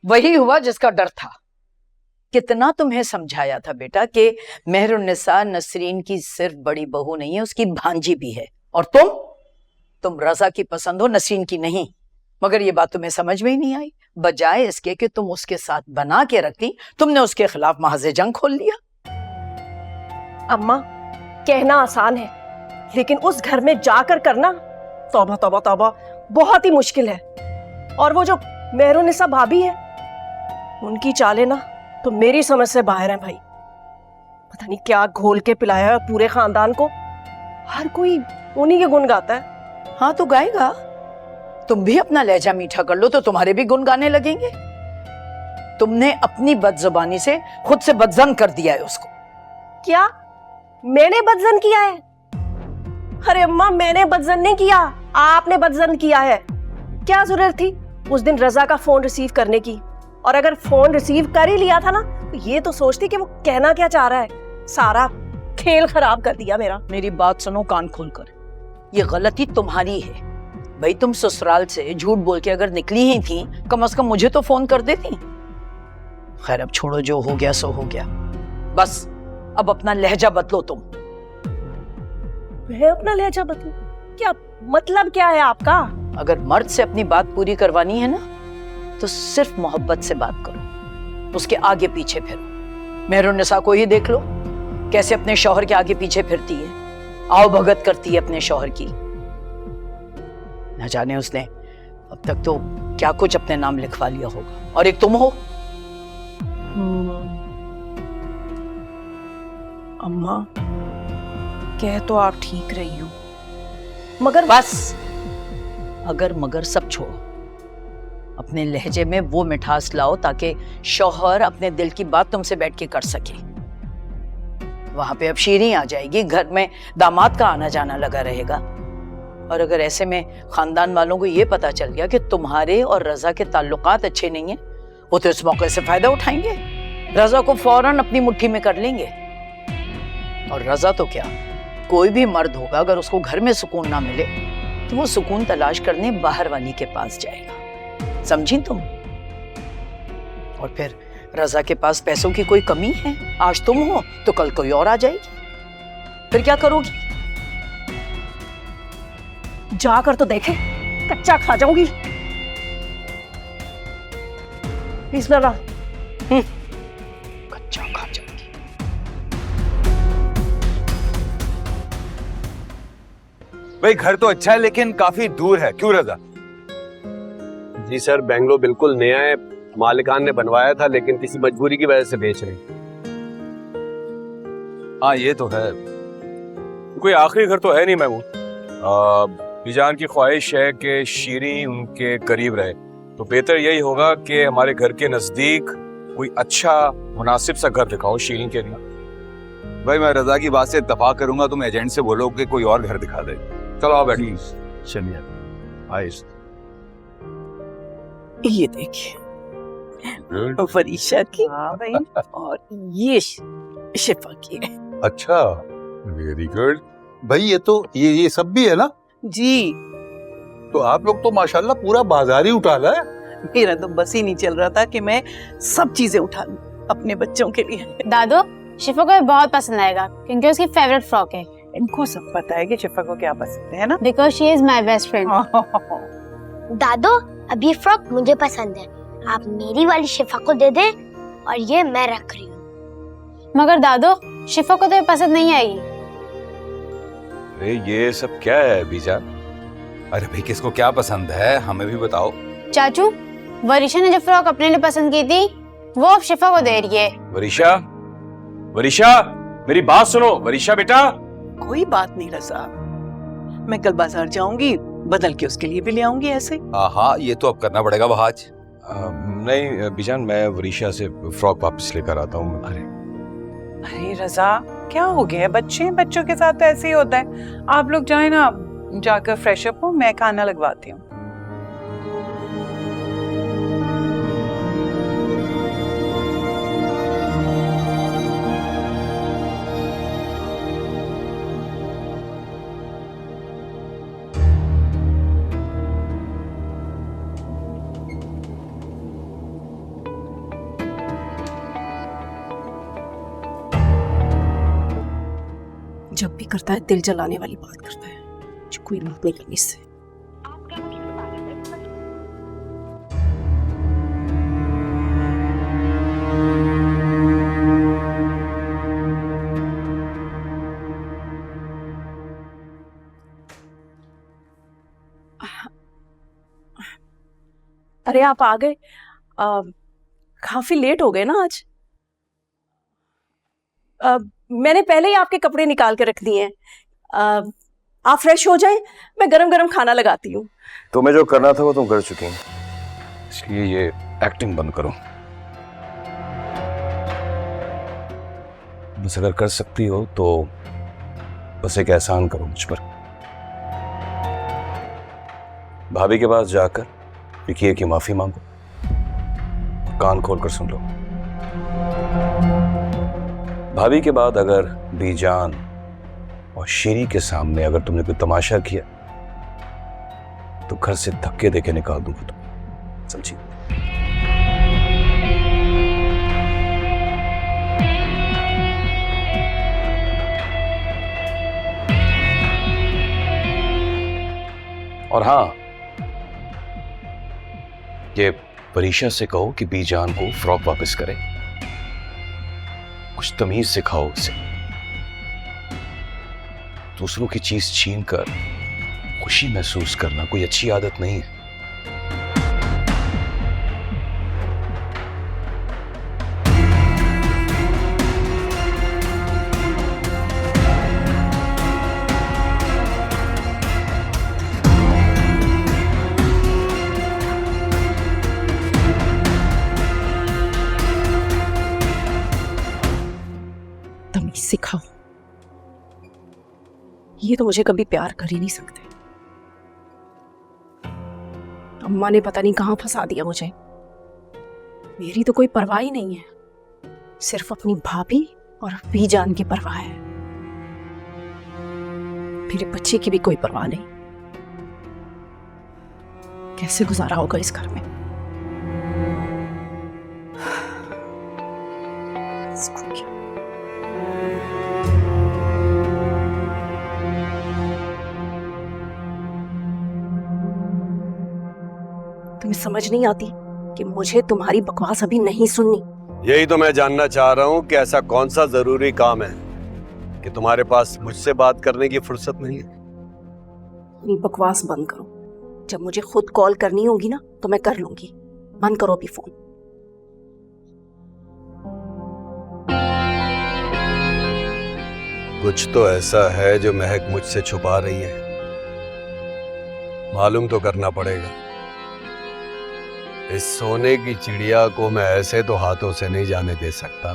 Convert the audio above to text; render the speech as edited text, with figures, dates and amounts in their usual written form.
वही हुआ जिसका डर था। कितना तुम्हें समझाया था बेटा कि मेहरुन्निसा नसरीन की सिर्फ बड़ी बहू नहीं है, उसकी भांजी भी है। और तुम रजा की पसंद हो, नसरीन की नहीं। मगर ये बात तुम्हें समझ में ही नहीं आई। बजाय इसके कि तुम उसके साथ बना के रखती, तुमने उसके खिलाफ महाज़े जंग खोल लिया। अम्मा, कहना आसान है, लेकिन उस घर में जाकर करना, तौबा तौबा तौबा, बहुत ही मुश्किल है। और वो जो मेहरुन्निसा भाभी है, उनकी चालें ना तो मेरी समझ से बाहर है भाई। पता नहीं क्या घोल के पिलाया है पूरे खानदान को। हर कोई उन्हीं के गुण गाता है। हाँ तो गाएगा। तुम भी अपना लहजा मीठा कर लो तो तुम्हारे भी गुण गाने लगेंगे। तुमने अपनी बदजुबानी से खुद से बदजन कर दिया है उसको। क्या मैंने बदजन किया है? अरे अम्मा, मैंने बदजन नहीं किया, आपने बदजन किया है। क्या जरूरत थी उस दिन रजा का फोन रिसीव करने की? और अगर फोन रिसीव कर ही लिया था ना, तो ये तो सोचती कि वो कहना क्या चाह रहा है। सारा खेल खराब कर दिया मेरा। मेरी बात सुनो कान खोलकर, ये गलती तुम्हारी है। भाई तुम ससुराल से झूठ बोल के अगर निकली ही थी, कम से कम मुझे तो फोन कर देती। खैर अब छोड़ो, जो हो गया सो हो गया। बस अब अपना लहजा बदलो तुम। मैं अपना लहजा बदलूं? क्या मतलब क्या है आपका? अगर मर्द से अपनी बात पूरी करवानी है ना, तो सिर्फ मोहब्बत से बात करो, उसके आगे पीछे फिरो। मेहरुन्निसा को ही देख लो, कैसे अपने शौहर के आगे पीछे फिरती है, आओ भगत करती है अपने शौहर की। न जाने उसने अब तक तो क्या कुछ अपने नाम लिखवा लिया होगा। और एक तुम हो। अम्मा, कह तो आप ठीक रही हो, मगर बस अगर मगर सब छोड़ो, अपने लहजे में वो मिठास लाओ ताकि शौहर अपने दिल की बात तुमसे बैठ के कर सके। वहां पे अब शीरी आ जाएगी, घर में दामाद का आना जाना लगा रहेगा। और अगर ऐसे में खानदान वालों को ये पता चल गया कि तुम्हारे और रजा के ताल्लुकात अच्छे नहीं है, वो तो इस मौके से फायदा उठाएंगे, रजा को फौरन अपनी मुट्ठी में कर लेंगे। और रजा तो क्या, कोई भी मर्द होगा, अगर उसको घर में सुकून ना मिले तो वो सुकून तलाश करने बाहर वाली के पास जाएगा। समझी तुम? और फिर रजा के पास पैसों की कोई कमी है? आज तुम हो तो कल कोई और आ जाएगी, फिर क्या करोगी? जाकर तो देखे, कच्चा खा जाऊंगी। बिस्मिल्लाह। कच्चा खा जाऊंगी। भाई घर तो अच्छा है लेकिन काफी दूर है, क्यों रजा? जी सर, बेंगलो बिल्कुल नया है, मालिकान ने बनवाया था लेकिन किसी मजबूरी की वजह से बेच रहे हैं। हाँ ये तो है, कोई आखिरी घर तो है नहीं महमूद। बीजान की ख्वाहिश है कि शीरी उनके करीब रहे, तो बेहतर यही होगा कि हमारे घर के नजदीक कोई अच्छा मुनासिब सा घर दिखाओ शीरी के लिए। भाई मैं रजा की बात से इत्तफाक करूंगा, तुम एजेंट से बोलो कि कोई और घर दिखा दे। चलो आओ बैठिए। चलिए आइस। ये देखिए, फरीशा की। हाँ भाई। और ये शिफा की है। अच्छा, वेरी गुड भाई। ये तो ये सब भी है ना जी। तो आप लोग तो माशाल्लाह पूरा बाजार ही उठा ला है। मेरा तो बस ही नहीं चल रहा था कि मैं सब चीजें उठा लूं अपने बच्चों के लिए। दादू, शिफा को बहुत पसंद आएगा क्योंकि उसकी फेवरेट फ्रॉक है। इनको सब पता है कि शिफा को क्या पसंद है ना? Because she is my best friend. दादू, अब ये फ्रॉक मुझे पसंद है, आप मेरी वाली शिफा को दे दे और ये मैं रख रही हूँ। मगर दादू, शिफा को तो ये पसंद नहीं आएगी। अरे ये सब क्या है बीजान? अरे भाई किसको क्या पसंद है हमें भी बताओ। चाचू, वरीशा ने जो फ्रॉक अपने लिए पसंद की थी वो अब शिफा को दे रही है। वरीशा, वरीशा मेरी बात सुनो। वरीशा बेटा। कोई बात नहीं रजा, मैं कल बाजार जाऊंगी, बदल के उसके लिए भी ले आऊंगी ऐसे। हाँ ये तो अब करना पड़ेगा वहाज। नहीं बीजान, मैं वरीशा से फ्रॉक वापस लेकर आता हूँ। अरे रजा, क्या हो गया? बच्चों के साथ तो ऐसे ही होता है। आप लोग जाए ना, जाकर फ्रेश अप हो, मैं खाना लगवाती हूँ। जब भी करता है दिल जलाने वाली बात करता है। मुझे कोई बात नहीं करनी इससे। अरे आप आ गए। काफी लेट हो गए ना आज। मैंने पहले ही आपके कपड़े निकाल के रख दिए हैं। आप फ्रेश हो जाएं, मैं गरम गरम खाना लगाती हूँ। तुम्हें जो करना था वो तुम कर चुकी हैं, इसलिए ये एक्टिंग बंद करो। बस अगर कर सकती हो तो बस एक एहसान करो मुझ पर। भाभी के पास जाकर विकी की माफी मांगो, कान खोलकर सुन लो। भाभी के बाद अगर बीजान और शीरी के सामने अगर तुमने कोई तमाशा किया तो घर से धक्के देके निकाल दूंगा तुम, समझी? और हाँ, ये परीक्षा से कहो कि बीजान को फ्रॉक वापस करे। कुछ तमीज सिखाओ उसे। दूसरों की चीज छीन कर खुशी महसूस करना कोई अच्छी आदत नहीं है। तमीज सिखाओ। ये तो मुझे कभी प्यार कर ही नहीं सकते। अम्मा ने पता नहीं कहां फंसा दिया मुझे। मेरी तो कोई परवाह ही नहीं है, सिर्फ अपनी भाभी और बीजान की परवाह है। मेरे बच्चे की भी कोई परवाह नहीं। कैसे गुजारा होगा इस घर में। इसको क्या? तुम्हें समझ नहीं आती कि मुझे तुम्हारी बकवास अभी नहीं सुननी। यही तो मैं जानना चाह रहा हूँ कि ऐसा कौन सा जरूरी काम है कि तुम्हारे पास मुझसे बात करने की फुर्सत नहीं है। अपनी बकवास बंद करो। जब मुझे खुद कॉल करनी होगी ना तो मैं कर लूंगी। बंद करो अभी फोन। कुछ तो ऐसा है जो महक मुझसे छुपा रही है। मालूम तो करना पड़ेगा। इस सोने की चिड़िया को मैं ऐसे तो हाथों से नहीं जाने दे सकता।